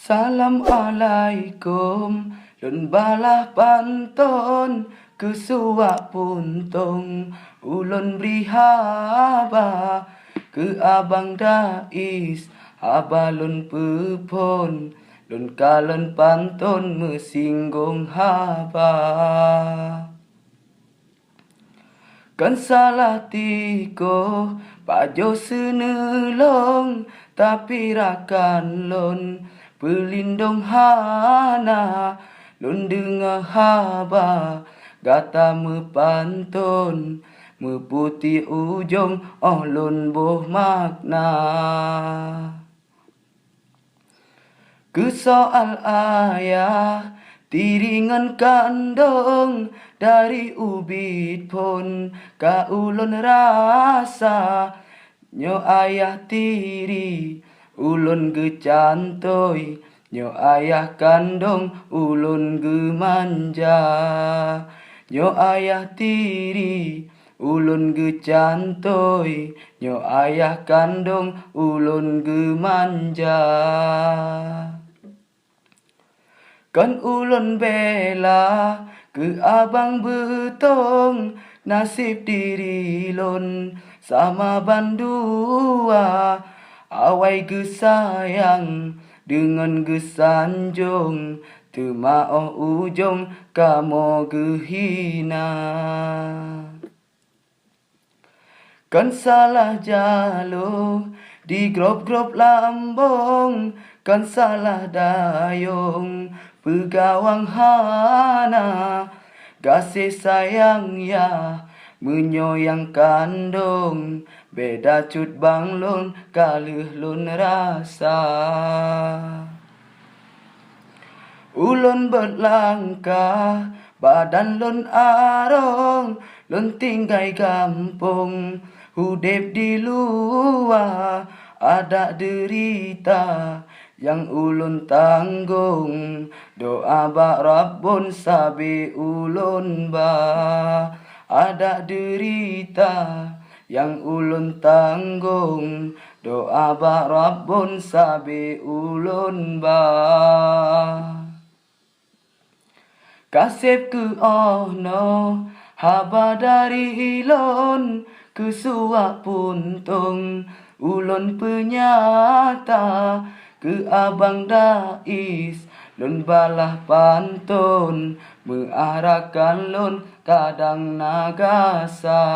Assalamualaikum, lun balah pantun, kesuak puntung, ulun beri haba, ke abang dais, haba lun pepon, lun kalon pantun mesinggung haba. Kan salah tiko, pajo senelong, tapi rakan lon, pelindung hana, lon dengar haba, gata mepantun, meputi ujung, lon boh makna. Ke soal ayah, tiringan kandung, dari ubit pun, ka ulun rasa, nyo ayah tiri, ulun gecantoi, nyo ayah kandung, ulun gemanja. Nyo ayah tiri, ulun gecantoi, nyo ayah kandung, ulun gemanja. Kan ulun bela ke abang betong, nasib diri lon sama bandua, awai gesayang dengan gesanjung, temaoh ujung kamu gehina. Kan salah jalur di grup-grup lambung, kan salah dayung pegawang hana, kasih sayang ya menyoyang kandung, beda cut banglun kalih lun rasa. Ulun berlangkah, badan lun arong, lun tinggai kampung, hudip di luar, ada derita yang ulun tanggung, doa bak Rabbun sabi ulun ba. Ada derita yang ulun tanggung, doa bak Rabbun sabi ulun ba. Kasih ke ono, haba dari ilon, kesuak puntung, ulun penyata, ke abang dais, lun balah pantun, mearahkan lun kadang nagasa.